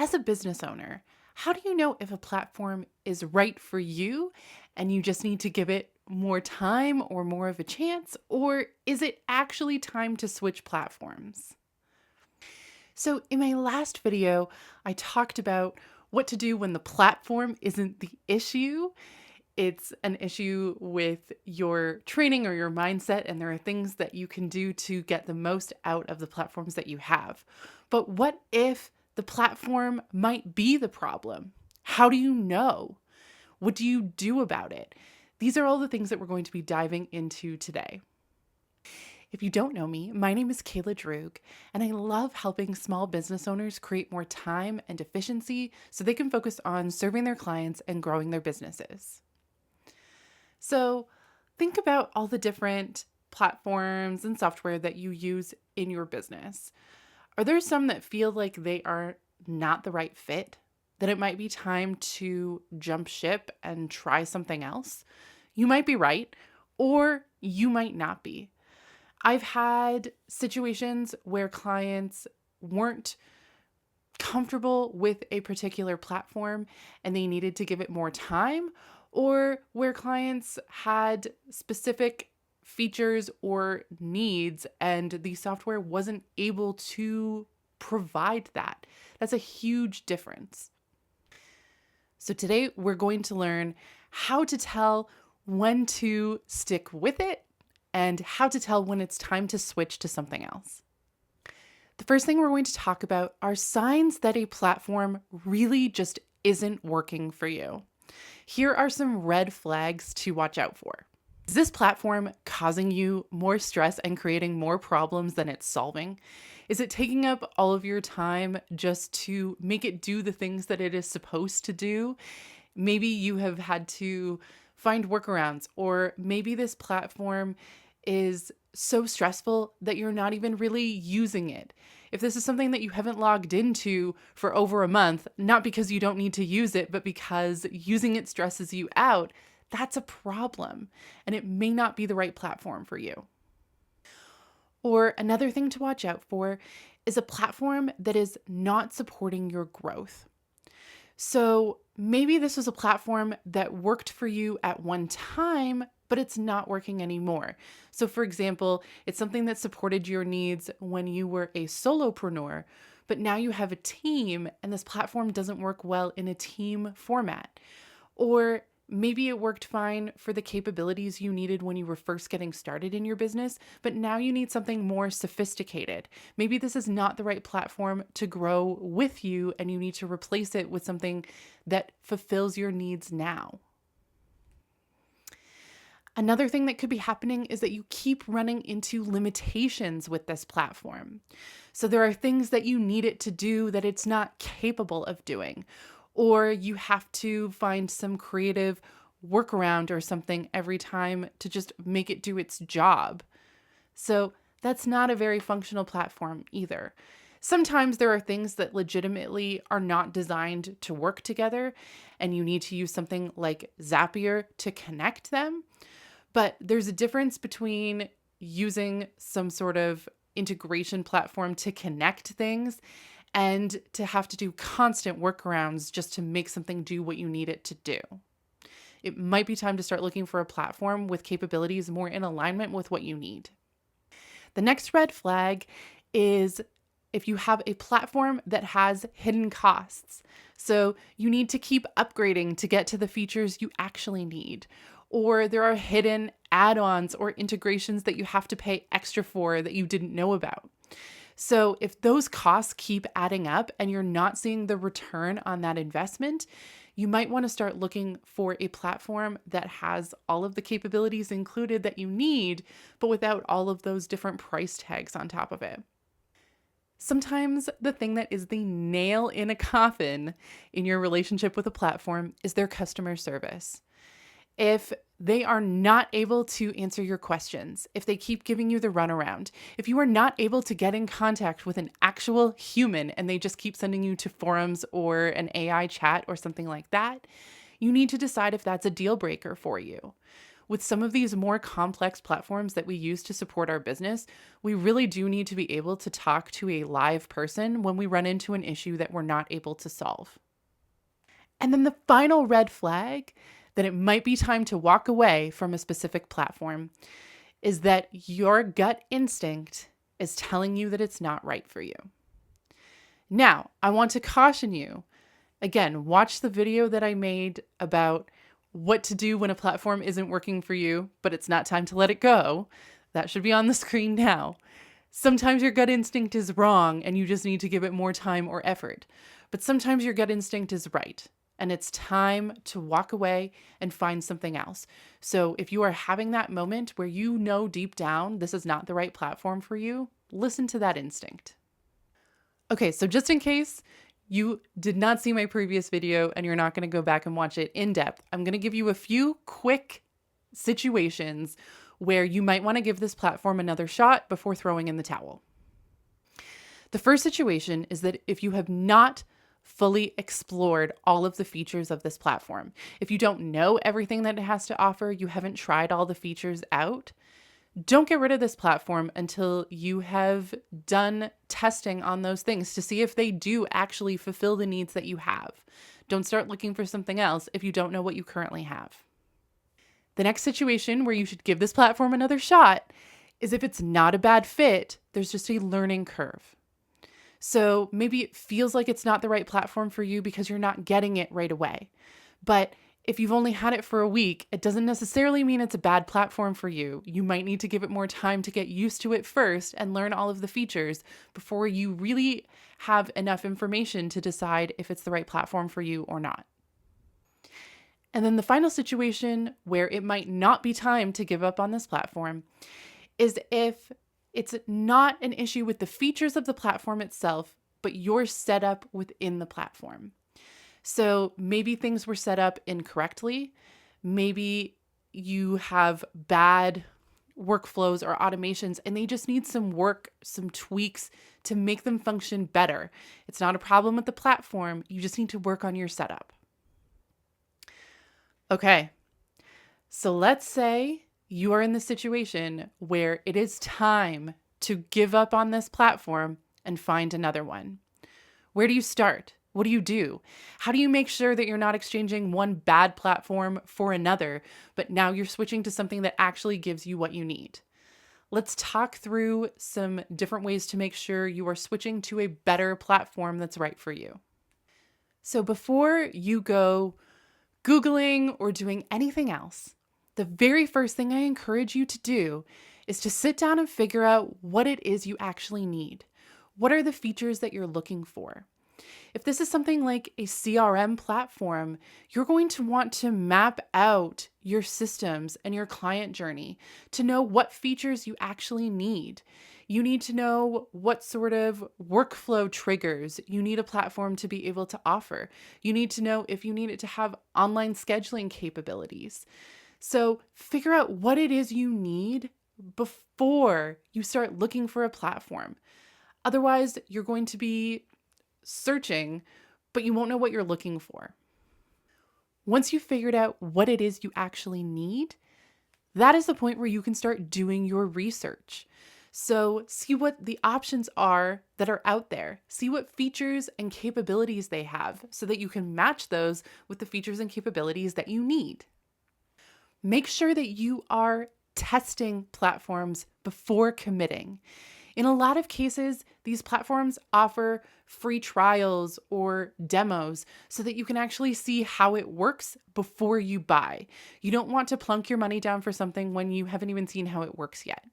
as a business owner, how do you know if a platform is right for you and you just need to give it more time or more of a chance? Or is it actually time to switch platforms? So, in my last video, I talked about what to do when the platform isn't the issue. It's an issue with your training or your mindset, and there are things that you can do to get the most out of the platforms that you have. But what if the platform might be the problem? How do you know? What do you do about it? These are all the things that we're going to be diving into today. If you don't know me, my name is Kayla Droog, and I love helping small business owners create more time and efficiency so they can focus on serving their clients and growing their businesses. So think about all the different platforms and software that you use in your business. Are there some that feel like they are not the right fit? That it might be time to jump ship and try something else? You might be right, or you might not be. I've had situations where clients weren't comfortable with a particular platform and they needed to give it more time, or where clients had specific features or needs and the software wasn't able to provide that. That's a huge difference. So today we're going to learn how to tell when to stick with it and how to tell when it's time to switch to something else. The first thing we're going to talk about are signs that a platform really just isn't working for you. Here are some red flags to watch out for. Is this platform causing you more stress and creating more problems than it's solving? Is it taking up all of your time just to make it do the things that it is supposed to do? Maybe you have had to find workarounds, or maybe this platform is so stressful that you're not even really using it. If this is something that you haven't logged into for over a month, not because you don't need to use it, but because using it stresses you out, that's a problem, and it may not be the right platform for you. Or another thing to watch out for is a platform that is not supporting your growth. So maybe this was a platform that worked for you at one time, but it's not working anymore. So for example, it's something that supported your needs when you were a solopreneur, but now you have a team and this platform doesn't work well in a team format. Or maybe it worked fine for the capabilities you needed when you were first getting started in your business, but now you need something more sophisticated. Maybe this is not the right platform to grow with you, and you need to replace it with something that fulfills your needs now. Another thing that could be happening is that you keep running into limitations with this platform. So there are things that you need it to do that it's not capable of doing, or you have to find some creative workaround or something every time to just make it do its job. So that's not a very functional platform either. Sometimes there are things that legitimately are not designed to work together, and you need to use something like Zapier to connect them. But there's a difference between using some sort of integration platform to connect things and to have to do constant workarounds just to make something do what you need it to do. It might be time to start looking for a platform with capabilities more in alignment with what you need. The next red flag is if you have a platform that has hidden costs. So you need to keep upgrading to get to the features you actually need. Or there are hidden add-ons or integrations that you have to pay extra for that you didn't know about. So if those costs keep adding up and you're not seeing the return on that investment, you might want to start looking for a platform that has all of the capabilities included that you need, but without all of those different price tags on top of it. Sometimes the thing that is the nail in a coffin in your relationship with a platform is their customer service. If they are not able to answer your questions, if they keep giving you the runaround, if you are not able to get in contact with an actual human and they just keep sending you to forums or an AI chat or something like that, you need to decide if that's a deal breaker for you. with some of these more complex platforms that we use to support our business, we really do need to be able to talk to a live person when we run into an issue that we're not able to solve. And then the final red flag that it might be time to walk away from a specific platform is that your gut instinct is telling you that it's not right for you. Now, I want to caution you. Again, watch the video that I made about what to do when a platform isn't working for you, but it's not time to let it go. That should be on the screen now. Sometimes your gut instinct is wrong and you just need to give it more time or effort. But sometimes your gut instinct is right and it's time to walk away and find something else. So if you are having that moment where you know deep down this is not the right platform for you, listen to that instinct. Okay, so just in case you did not see my previous video and you're not going to go back and watch it in depth, I'm going to give you a few quick situations where you might want to give this platform another shot before throwing in the towel. The first situation is that if you have not fully explored all of the features of this platform, if you don't know everything that it has to offer, you haven't tried all the features out, don't get rid of this platform until you have done testing on those things to see if they do actually fulfill the needs that you have. Don't start looking for something else if you don't know what you currently have. The next situation where you should give this platform another shot is if it's not a bad fit, there's just a learning curve. So maybe it feels like it's not the right platform for you because you're not getting it right away. But if you've only had it for a week, it doesn't necessarily mean it's a bad platform for you. You might need to give it more time to get used to it first and learn all of the features before you really have enough information to decide if it's the right platform for you or not. And then the final situation where it might not be time to give up on this platform is if it's not an issue with the features of the platform itself, but your setup within the platform. So maybe things were set up incorrectly. Maybe you have bad workflows or automations and they just need some work, some tweaks to make them function better. It's not a problem with the platform. You just need to work on your setup. Okay, so let's say you are in the situation where it is time to give up on this platform and find another one. Where do you start? What do you do? How do you make sure that you're not exchanging one bad platform for another, but now you're switching to something that actually gives you what you need? Let's talk through some different ways to make sure you are switching to a better platform that's right for you. So before you go Googling or doing anything else, the very first thing I encourage you to do is to sit down and figure out what it is you actually need. What are the features that you're looking for? If this is something like a CRM platform, you're going to want to map out your systems and your client journey to know what features you actually need. You need to know what sort of workflow triggers you need a platform to be able to offer. You need to know if you need it to have online scheduling capabilities. So figure out what it is you need before you start looking for a platform. Otherwise, you're going to be searching, but you won't know what you're looking for. Once you've figured out what it is you actually need, that is the point where you can start doing your research. So see what the options are that are out there. See what features and capabilities they have so that you can match those with the features and capabilities that you need. Make sure that you are testing platforms before committing. In a lot of cases, these platforms offer free trials or demos so that you can actually see how it works before you buy. You don't want to plunk your money down for something when you haven't even seen how it works yet.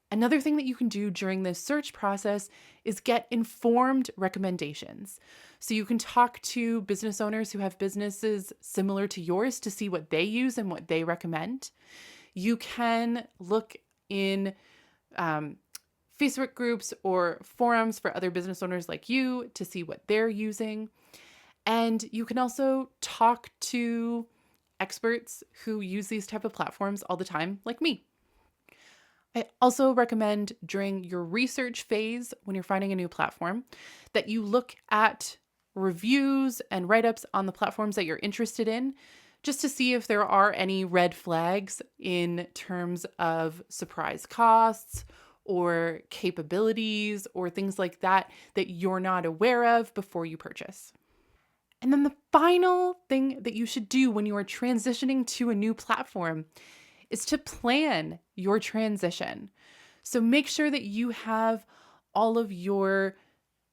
Another thing that you can do during this search process is get informed recommendations. So you can talk to business owners who have businesses similar to yours to see what they use and what they recommend. You can look in Facebook groups or forums for other business owners like you to see what they're using. And you can also talk to experts who use these type of platforms all the time, like me. I also recommend during your research phase, when you're finding a new platform, that you look at reviews and write-ups on the platforms that you're interested in, just to see if there are any red flags in terms of surprise costs or capabilities or things like that that you're not aware of before you purchase. And then the final thing that you should do when you are transitioning to a new platform is to plan your transition. So make sure that you have all of your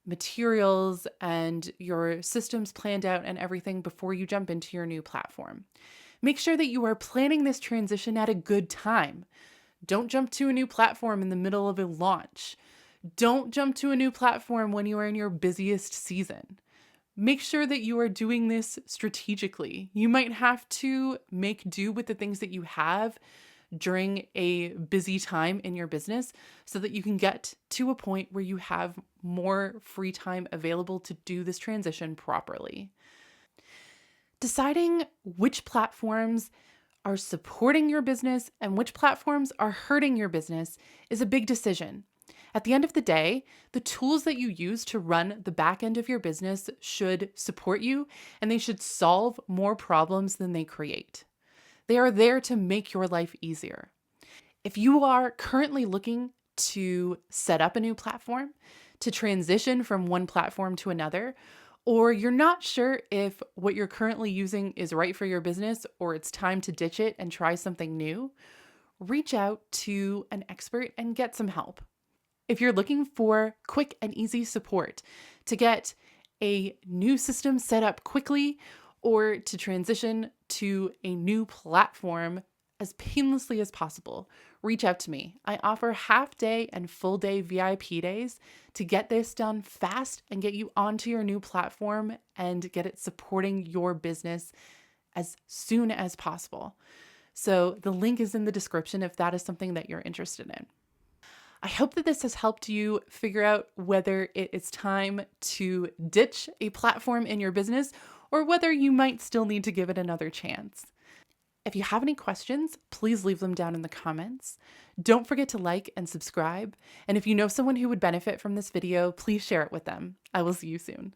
materials and your systems planned out and everything before you jump into your new platform. Make sure that you are planning this transition at a good time. Don't jump to a new platform in the middle of a launch. Don't jump to a new platform when you are in your busiest season. Make sure that you are doing this strategically. You might have to make do with the things that you have during a busy time in your business so that you can get to a point where you have more free time available to do this transition properly. Deciding which platforms are supporting your business and which platforms are hurting your business is a big decision. At the end of the day, the tools that you use to run the back end of your business should support you, and they should solve more problems than they create. They are there to make your life easier. If you are currently looking to set up a new platform, to transition from one platform to another, or you're not sure if what you're currently using is right for your business or it's time to ditch it and try something new, reach out to an expert and get some help. If you're looking for quick and easy support to get a new system set up quickly or to transition to a new platform as painlessly as possible, reach out to me. I offer half-day and full-day VIP days to get this done fast and get you onto your new platform and get it supporting your business as soon as possible. So the link is in the description if that is something that you're interested in. I hope that this has helped you figure out whether it is time to ditch a platform in your business or whether you might still need to give it another chance. If you have any questions, please leave them down in the comments. Don't forget to like and subscribe. And if you know someone who would benefit from this video, please share it with them. I will see you soon.